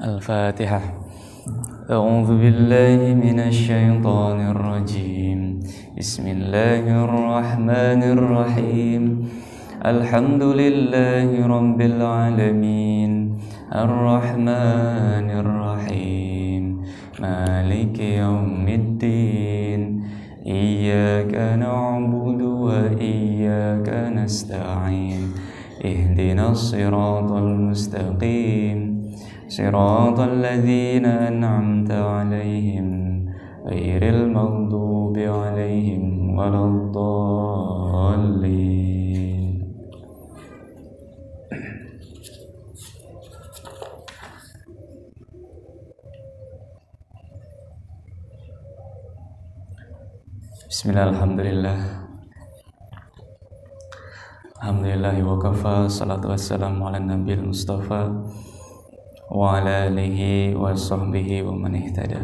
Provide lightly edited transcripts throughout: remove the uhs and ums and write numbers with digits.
Al-Fatihah. A'udzu billahi minasy syaithanir rajim. Bismillahirrahmanirrahim. Alhamdulillahi rabbil alamin. Ar-Rahmanir Rahim. Maliki yaumiddin. Iyyaka na'budu wa iyyaka nasta'in. Ihdinas siratal mustaqim. Siratal ladzina an'amta 'alaihim ghairil maghdubi 'alaihim waladdallin. Bismillah, alhamdulillah. Alhamdulillahi wa kafa, salatu wassalamu ala nabiyil mustafa wa ala alihi wa sahbihi wa man ihtada.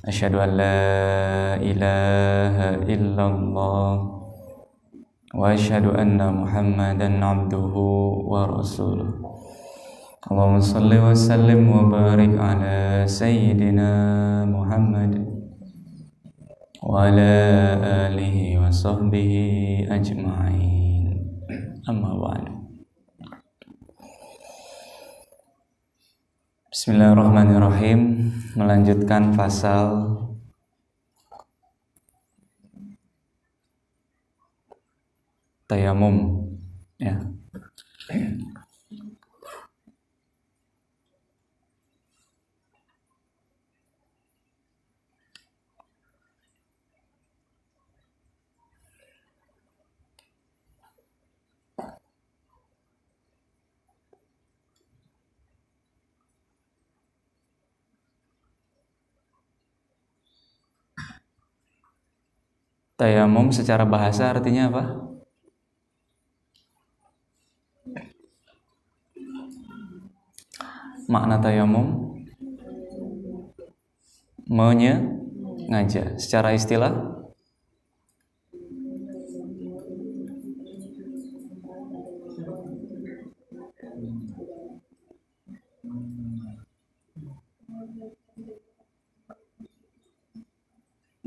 Asyhadu an la ilaha illallah wa asyhadu anna Muhammadan abduhu wa rasuluh. Allahumma shalli wa sallim wa barik ala sayyidina Muhammad wa ala alihi wa sahbihi ajma'in. Amma ba'du. Bismillahirrahmanirrahim. Melanjutkan pasal tayamum, ya. Tayamum secara bahasa artinya apa? Makna tayamum menyengaja. Secara istilah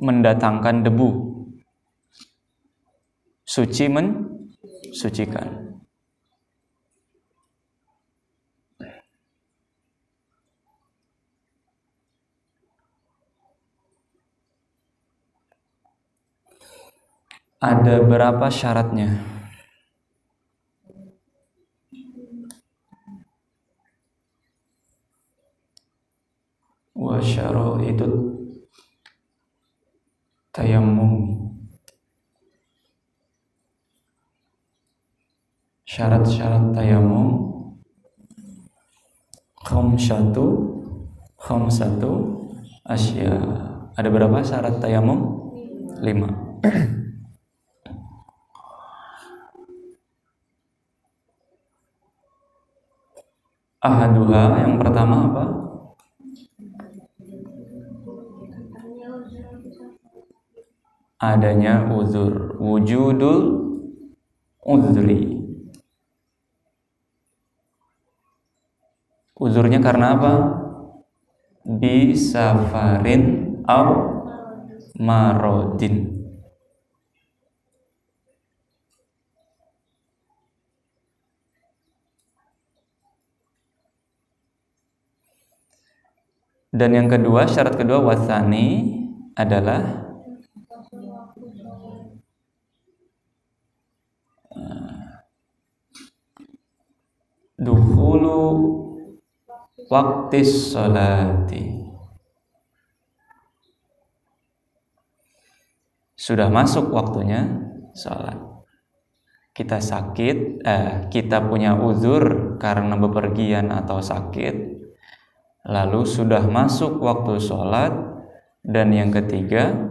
mendatangkan debu. Suci mensucikan. Ada berapa syaratnya? Wa syara'itut tayammum. Syarat-syarat tayamum khamsatu asya. Ada berapa syarat tayamum? 5. Ahaduha, yang pertama apa? Adanya uzur, wujudul uzri. Uzurnya karena apa? Bisafarin aw marodin. Dan yang kedua, syarat kedua wasani adalah dukhulu waqtis sholati. Sudah masuk waktunya sholat. Kita sakit, kita punya uzur karena bepergian atau sakit, lalu sudah masuk waktu sholat. Dan yang ketiga,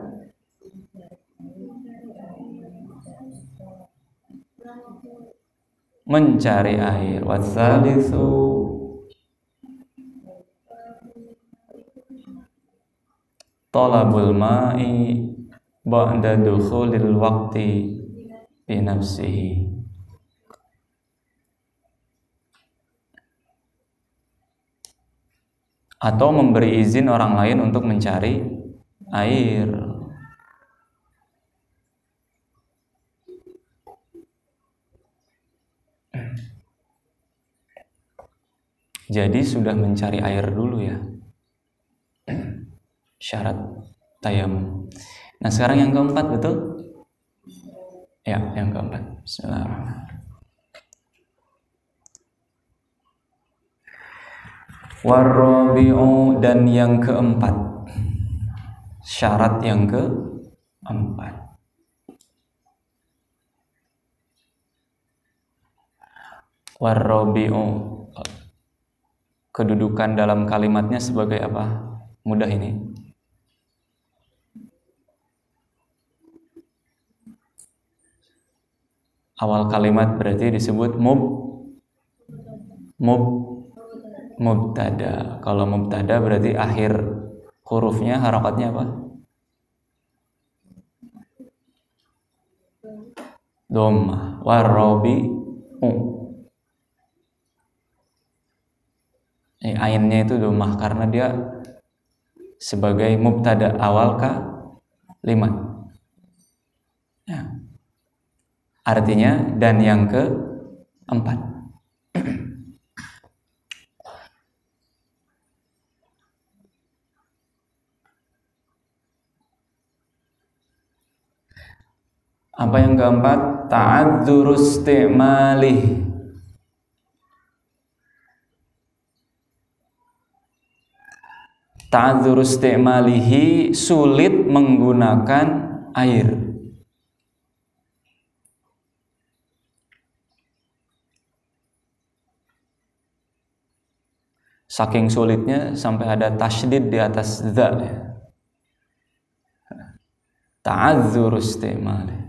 mencari air. Watsalitsu talabul ma'i ba'da dukhulil waqti bi nafsihi. Atau memberi izin orang lain untuk mencari air. Jadi sudah mencari air dulu ya, syarat tayamum. Nah sekarang yang keempat, betul? Ya, yang keempat. Bismillahirrahmanirrahim. Warrabi'u, dan yang keempat, syarat yang keempat. Warrabi'u, kedudukan dalam kalimatnya sebagai apa? Mudah ini. Awal kalimat berarti disebut mubtada. Kalau mubtada berarti akhir hurufnya harakatnya apa? Dhammah. Warrabi'u. Ainnya itu dhammah karena dia sebagai mubtada awal kalimat. Ya. Artinya dan yang keempat. Apa yang keempat? Ta'adzuru isti'malih. Ta'adzuru isti'malihi, sulit menggunakan air. Saking sulitnya sampai ada tasydid di atas dza. Ta'adzuru isti'malih.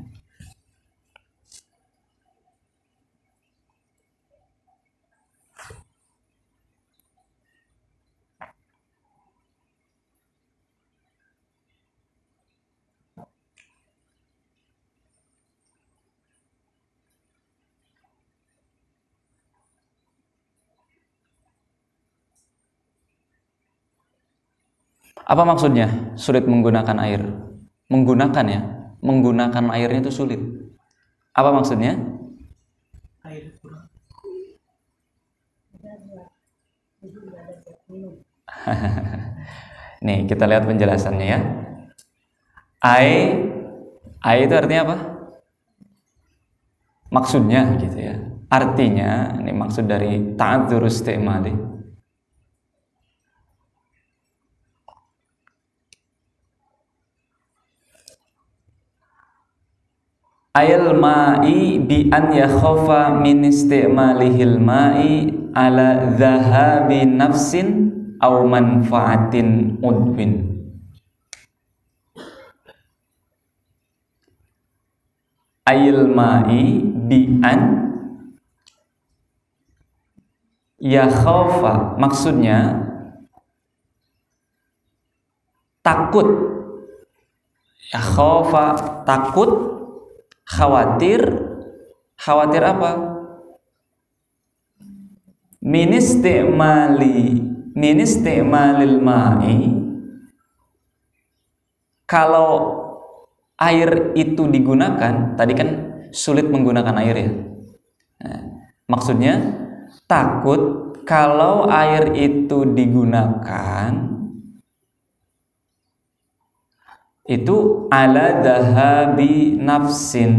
Apa maksudnya sulit menggunakan air? Menggunakan ya, menggunakan airnya itu sulit. Apa maksudnya? Air kurang. Nih kita lihat penjelasannya ya. Ai itu artinya apa? Maksudnya gitu ya. Artinya, ini maksud dari ta'adzur isti'mali. Ayal ma'i bi an yakhafa min isti'malihil ma'i ala dhahabi nafsin aw manfaatin udwin. Ayal ma'i bi an yakhafa, maksudnya takut. Yakhafa takut, khawatir apa? Min isti'malil ma'i, kalau air itu digunakan, tadi kan sulit menggunakan air ya. Nah, maksudnya takut kalau air itu digunakan itu ala dhahabi nafsin.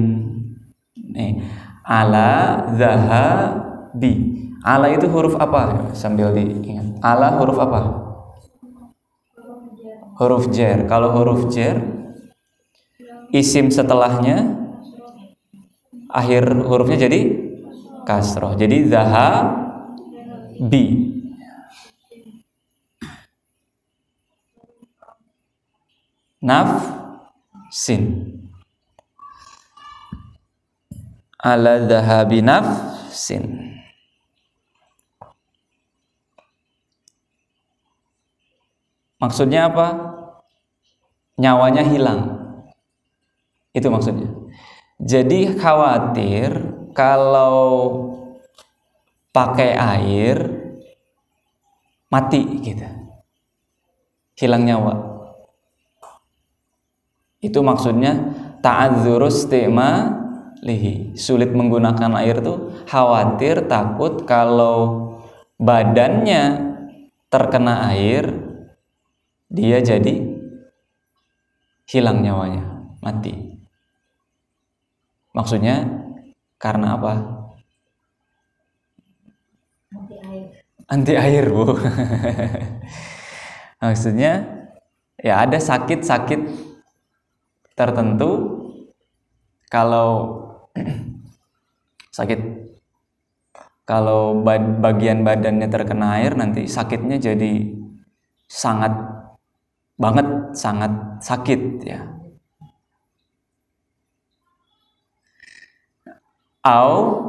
Nih, ala dhahabi. Ala itu huruf apa? Sambil diingat. Ala huruf apa? Huruf jar. Kalau huruf jar, isim setelahnya akhir hurufnya jadi kasroh. Jadi dhahabi. Nafsin, ala dhahabi nafsin. sin. Maksudnya apa? Nyawanya hilang. Itu maksudnya. Jadi khawatir kalau pakai air mati gitu. Hilang nyawa. Itu maksudnya ta'adzurus lihi. Sulit menggunakan air tuh khawatir, takut kalau badannya terkena air dia jadi hilang nyawanya, mati. Maksudnya karena apa? Anti air, Bu. Maksudnya ya ada sakit-sakit tertentu, kalau bagian badannya terkena air nanti sakitnya jadi sangat sakit ya.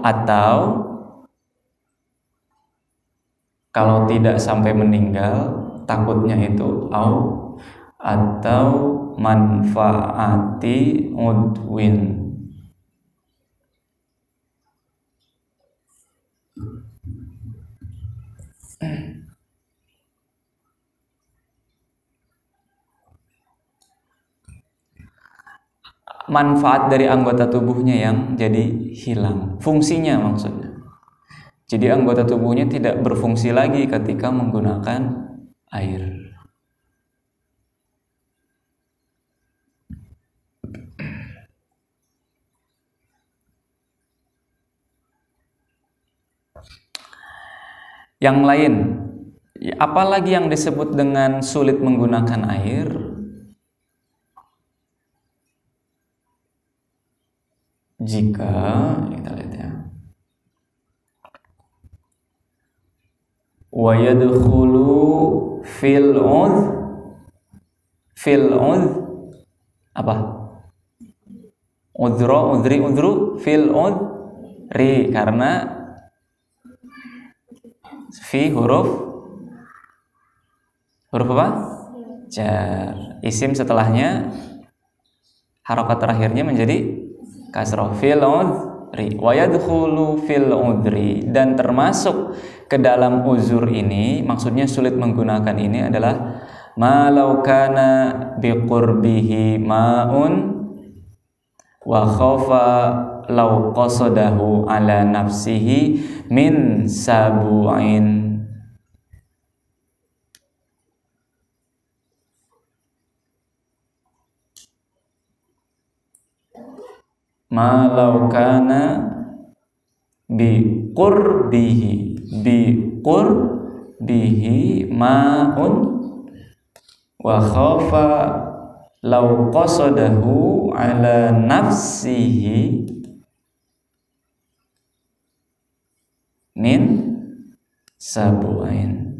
Atau kalau tidak sampai meninggal, takutnya itu atau manfaati udwin. Manfaat dari anggota tubuhnya yang jadi hilang, fungsinya maksudnya. Jadi anggota tubuhnya tidak berfungsi lagi ketika menggunakan air. Yang lain, apalagi yang disebut dengan sulit menggunakan air? Jika kita lihat ya, wa yadkhulu fil apa? Udru fil udri, karena fi huruf apa? Jar. Isim setelahnya harokat terakhirnya menjadi kasroh, fil udri. Wa yadkhulu fil udri, dan termasuk ke dalam uzur ini, maksudnya sulit menggunakan ini adalah malau kana biqurbihi ma'un wa khafa law qasadahu ala nafsihi min sabu'in. Malau kana biqurbihi ma'un wa khafa law qasadahu ala nafsihi min sabu'in.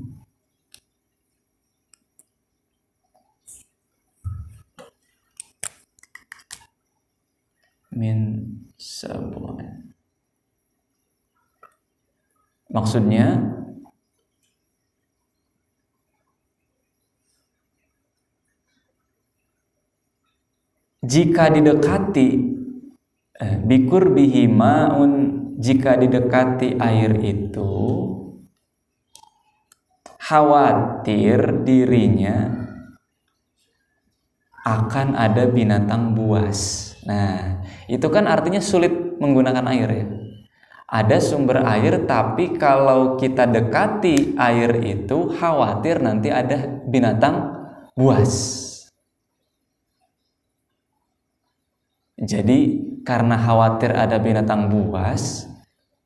Min sabu'in. Maksudnya jika didekati biqurbihi ma'un, jika didekati air itu khawatir dirinya akan ada binatang buas. Nah, itu kan artinya sulit menggunakan air ya. Ada sumber air, tapi kalau kita dekati air itu khawatir nanti ada binatang buas. Jadi karena khawatir ada binatang buas,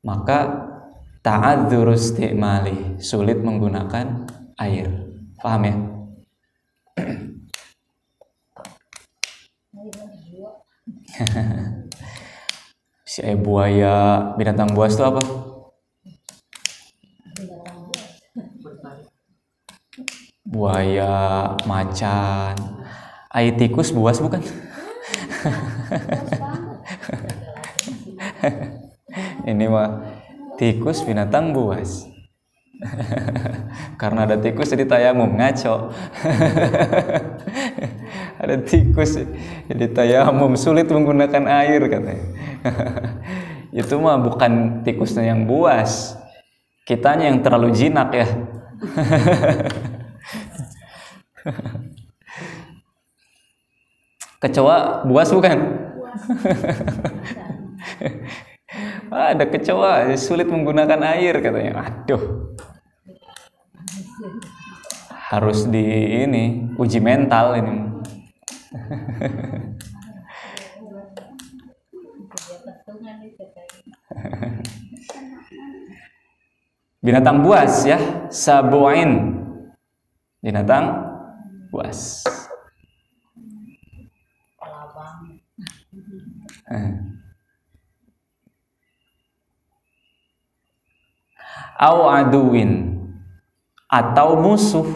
maka ta'adzurus istimali, sulit menggunakan air. Paham ya? Si buaya, binatang buas itu apa? Buaya, macan, tikus buas bukan? Ini mah Tikus binatang buas. Karena ada tikus jadi tayamum, ngaco. Ada tikus jadi tayamum, sulit menggunakan air katanya. Itu mah bukan tikusnya yang buas, kitanya yang terlalu jinak ya. Kecoa buas bukan? Ada kecoa sulit menggunakan air katanya. Aduh, harus di ini uji mental ini. Binatang buas ya, sabu'in, binatang buas. Au aduin, atau musuh.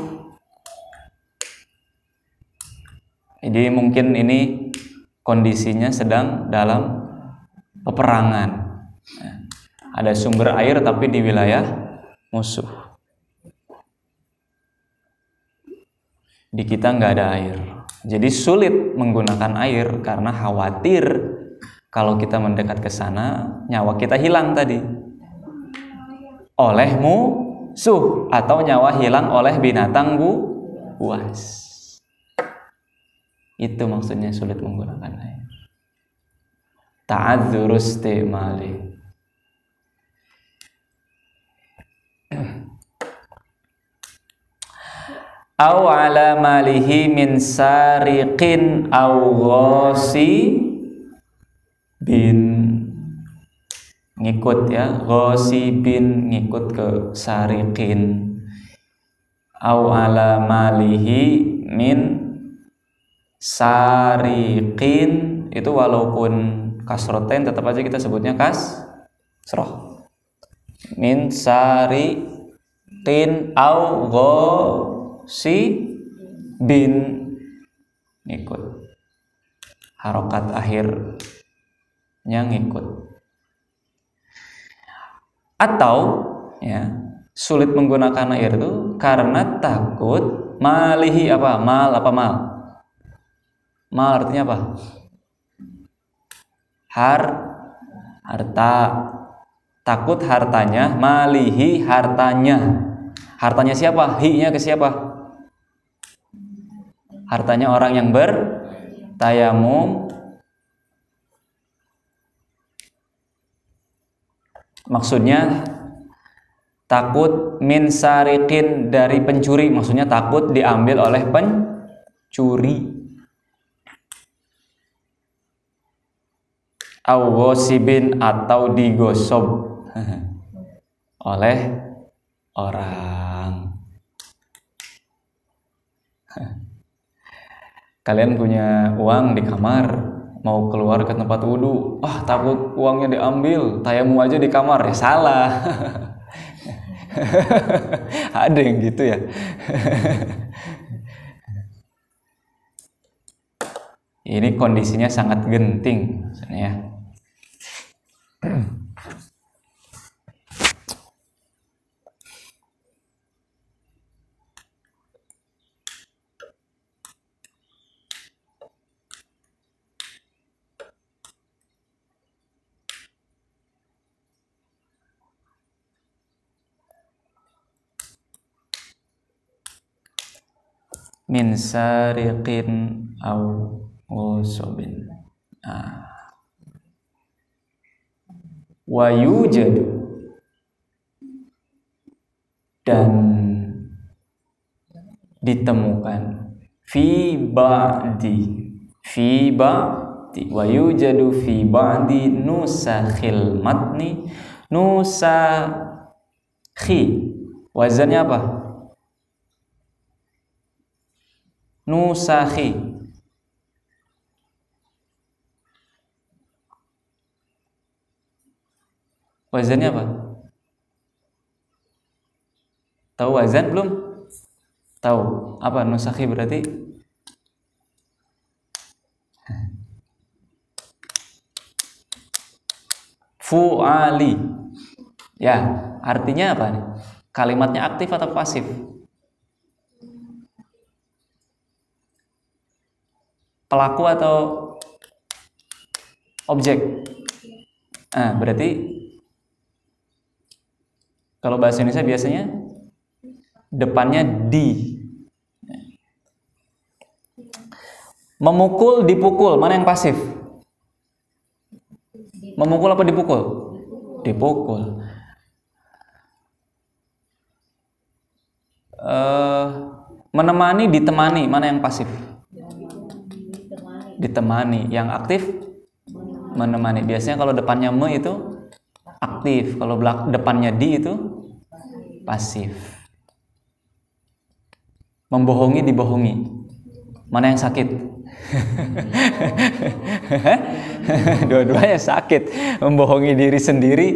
Jadi mungkin ini kondisinya sedang dalam peperangan. Ada sumber air tapi di wilayah musuh. Di kita nggak ada air, jadi sulit menggunakan air karena khawatir kalau kita mendekat ke sana nyawa kita hilang tadi oleh musuh atau nyawa hilang oleh binatang buas. Itu maksudnya sulit menggunakan air. Ta'adzur istimali. Au ala malihi min sariqin au ghasi bin, ngikut ya, ghasibin ngikut ke sariqin, au ala malihi min sariqin, itu walaupun kasroten tetap aja kita sebutnya kasroh. Min sariqin au ghasibin, ngikut harokat akhirnya ngikut. Atau ya, sulit menggunakan air itu karena takut malihi apa? Mal. Mal artinya apa? Harta. Takut hartanya, malihi hartanya. Hartanya siapa? Hi-nya ke siapa? Hartanya orang yang bertayamum. Maksudnya takut min sariqin, dari pencuri, maksudnya takut diambil oleh pencuri. Au ghasibin, atau digosok oleh orang. Kalian punya uang di kamar, mau keluar ke tempat wudhu, takut uangnya diambil, tayamum aja di kamar, ya salah. Ada yang gitu ya. Ini kondisinya sangat genting maksudnya. Min sariqin au ghasibin. Wa yujadu, dan ditemukan fi ba'di, wa yujadu fi ba'di nusakhil matni, nusakhi, wazannya apa? Nusakhi. Wazannya apa? Tahu wazan belum? Tahu apa nusakhi berarti? Fu'ali. Ya, artinya apa nih? Kalimatnya aktif atau pasif? Pelaku atau objek? Berarti kalau bahasa Indonesia biasanya depannya di. Memukul, dipukul, mana yang pasif? Memukul apa dipukul? Dipukul. Menemani, ditemani, mana yang pasif? Ditemani. Yang aktif? Menemani. Biasanya kalau depannya me itu aktif, kalau depannya di itu pasif. Membohongi, dibohongi, mana yang sakit? Dua-duanya sakit. Membohongi diri sendiri,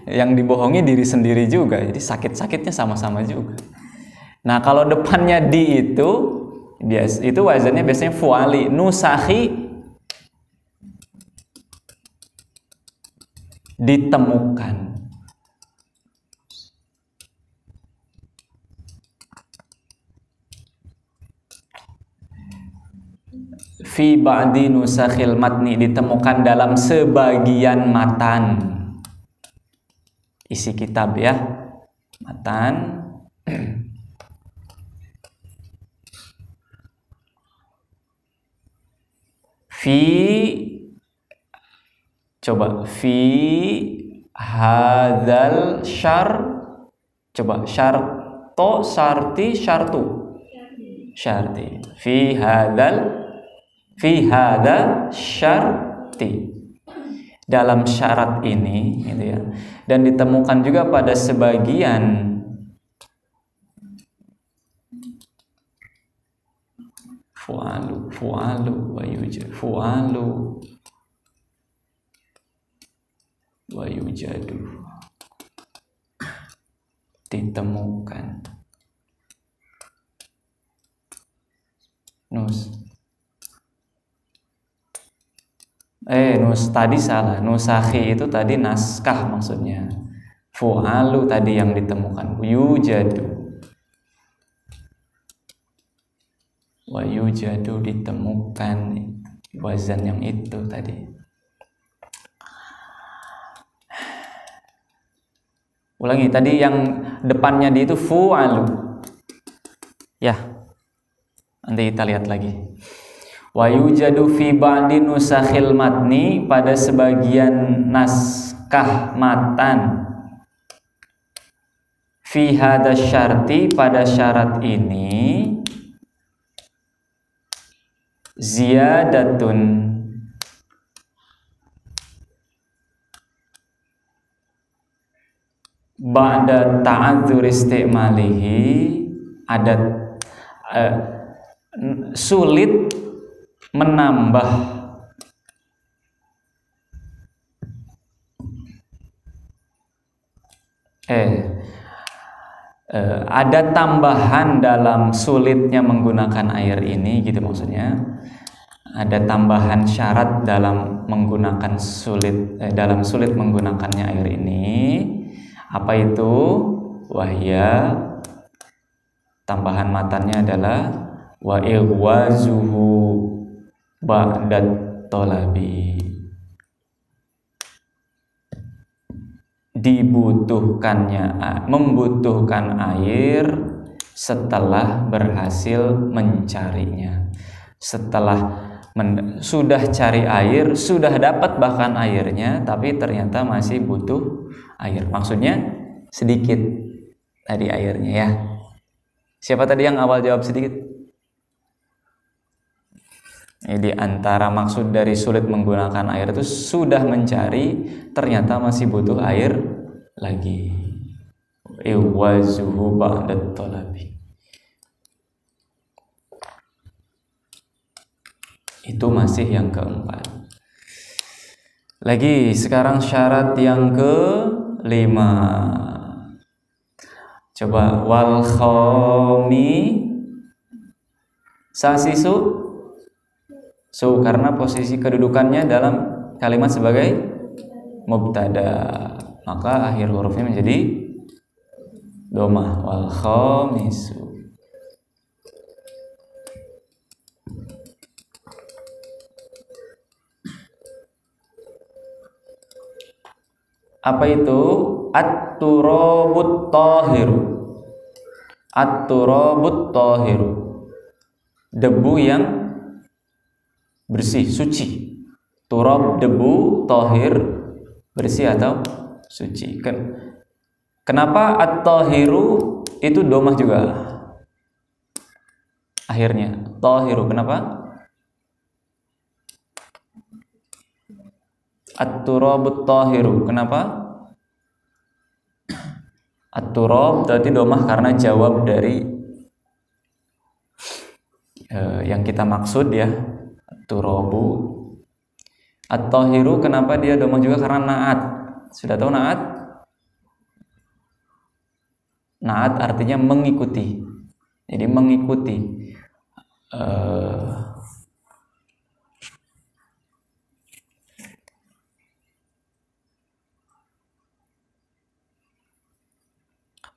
yang dibohongi diri sendiri juga. Jadi sakit-sakitnya sama-sama juga. Nah, kalau depannya di itu wazannya biasanya fuali. Nusahi, ditemukan. Fi ba'di nusakhil matni, ditemukan dalam sebagian matan isi kitab ya, matan. Fi hadzal coba syarto, syarti, syartu, syarti, fi hadza syarti, dalam syarat ini gitu ya. Dan ditemukan juga pada sebagian fu'alu wa yujadu, ditemukan. Nus tadi salah. Nusakhi itu tadi naskah maksudnya. Fu'alu tadi yang ditemukan. Yujadu. Wa yujadu, ditemukan. Wazan yang itu tadi. Ulangi, tadi yang depannya di itu fu'alu. Ya. Nanti kita lihat lagi. Wa yujadu fi ba'di nusakhil matni, pada sebagian naskah matan. Fi hadza syarti, pada syarat ini. Ziyadatun, ba'da ta'adzur istimalihi, ada sulit menambah ada tambahan dalam sulitnya menggunakan air ini, gitu maksudnya. Ada tambahan syarat dalam menggunakan dalam sulit menggunakannya air ini. Apa itu? Wahya, tambahan matanya adalah wa ighwazuhu ba'dat tolabi, membutuhkan air setelah berhasil mencarinya. Setelah sudah cari air, sudah dapat bahkan airnya, tapi ternyata masih butuh air. Maksudnya sedikit tadi airnya ya. Siapa tadi yang awal jawab sedikit? Di antara maksud dari sulit menggunakan air itu sudah mencari, ternyata masih butuh air lagi. Iwazuhu ba'dat talabi. Itu masih yang keempat. Lagi sekarang syarat yang kelima. Coba wal khomi sasisu karena posisi kedudukannya dalam kalimat sebagai mubtada. maka akhir hurufnya menjadi domah. Wal khamisu. Apa itu? At-turabut tahiru. At-turabut tahiru. Debu yang bersih, suci. Turab debu, tahir bersih atau suci. Kenapa at-tahiru itu domah juga? Akhirnya tahiru, kenapa? At-turabut tahiru, kenapa? At-turab berarti domah karena jawab dari yang kita maksud ya. At-turabu. At-tahiru, kenapa dia domah juga? Karena naat. Sudah tahu naat? Naat artinya mengikuti. Jadi mengikuti.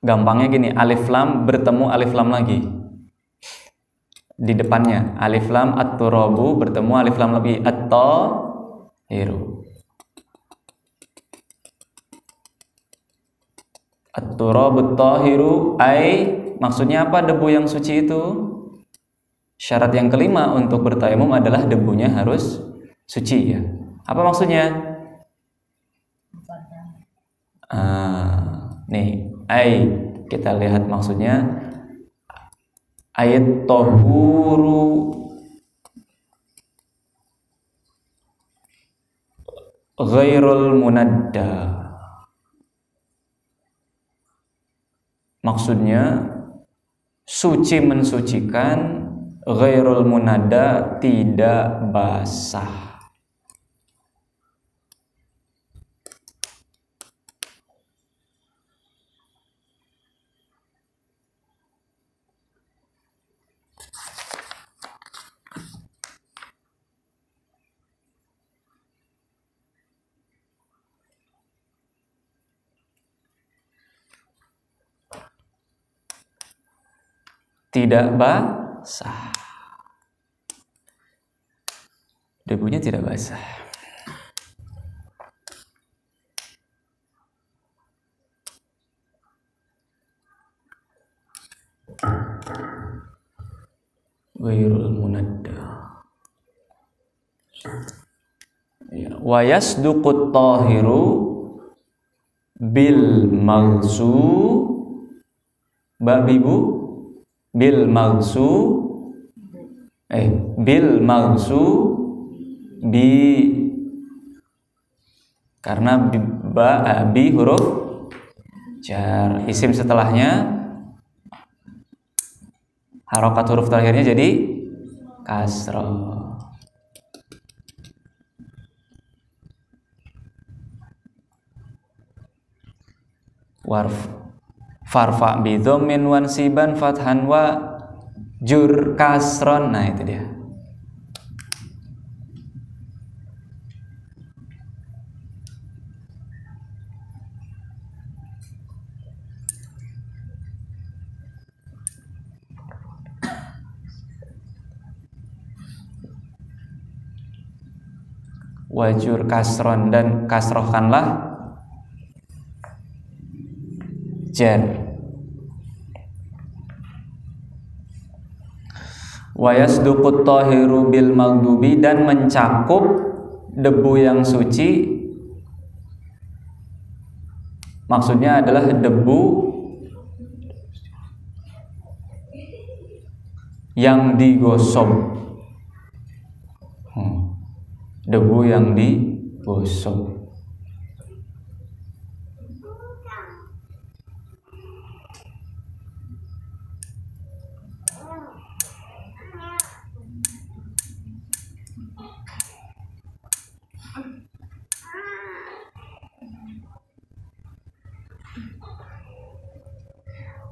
Gampangnya gini, alif lam bertemu alif lam lagi di depannya. Alif lam at-turabu bertemu alif lam lagi at-tahiru. At-turabut tahiru ai, maksudnya apa debu yang suci itu? Syarat yang kelima untuk bertayamum adalah debunya harus suci ya. Apa maksudnya? Nih, ai kita lihat maksudnya. Ayat tahuru ghairul munadda. Maksudnya suci mensucikan, ghairul munadda tidak basah. Tidak basah. Debunya tidak basah. Ghairul munadda. Ya, wa yasduqut tahiru bil maghsu babibu bil maghsu bi, karena bi huruf jar, isim setelahnya harokat huruf terakhirnya jadi kasrah. Farfa bi dhammin wansiban fathan wa jur kasron. Nah itu dia. Wajur kasron, dan kasrohkanlah jar. Wa yasduqut tahiru bil maghdubi, dan mencakup debu yang suci, maksudnya adalah debu yang digosok. Debu yang digosok.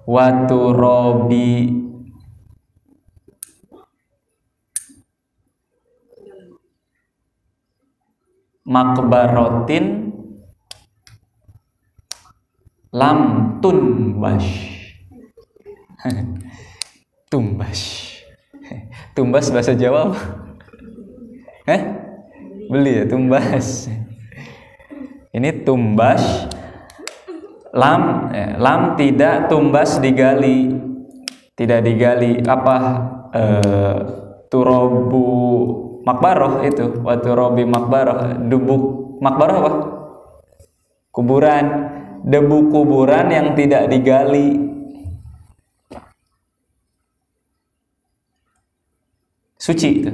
Waturobi makbarotin lam tunbas. Tumbas. Tumbas bahasa Jawa apa? Beli ya, tumbas. Ini tumbas. Lam tidak tumbas digali. Tidak digali apa turobu makbaroh itu, wa turobi makbaroh, debu makbaroh apa? Kuburan, debu kuburan yang tidak digali. Suci itu.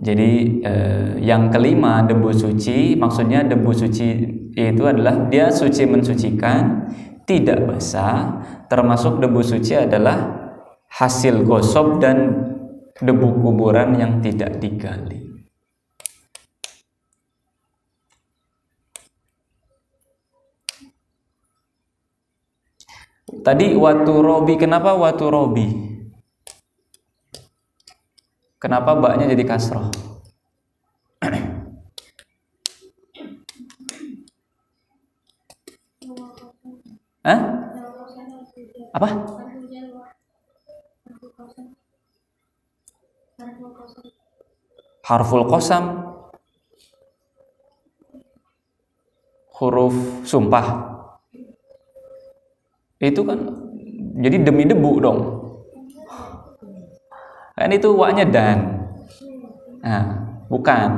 Jadi yang kelima, debu suci, maksudnya debu suci itu adalah dia suci mensucikan, tidak basah, termasuk debu suci adalah hasil gosok dan debu kuburan yang tidak digali. Tadi watu robi, kenapa watu robi? Kenapa baknya jadi kasroh? Hah? Apa? Harful qasam, huruf sumpah. Itu kan jadi demi debu dong. Kan itu waknya dan. Nah, bukan.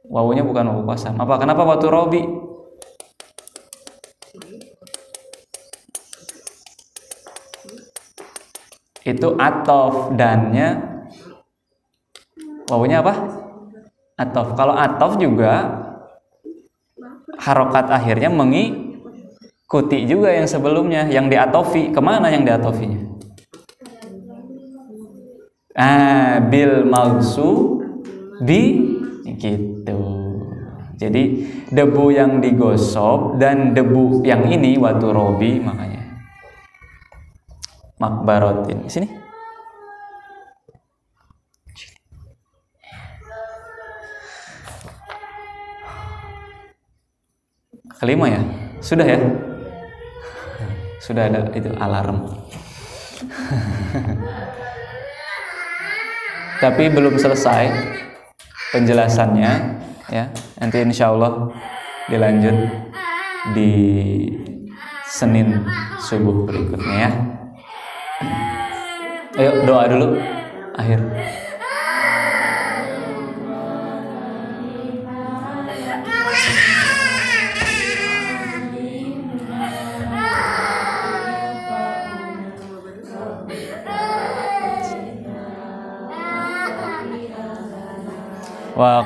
Wawunya bukan wawu qasam. Apa? Kenapa watu robi? Itu atof, dannya wawunya apa? Atof. Kalau atof juga harokat akhirnya mengikuti juga yang sebelumnya, yang diatofi. Kemana yang diatofinya? Bil malsu bi gitu. Jadi debu yang digosok dan debu yang ini watu robi, makanya makbarotin. Sini. Kelima ya? Sudah ya? Sudah ada itu alarm. Tapi belum selesai penjelasannya ya. Nanti insya Allah dilanjut di Senin subuh berikutnya ya. Ayo doa dulu akhir. Wa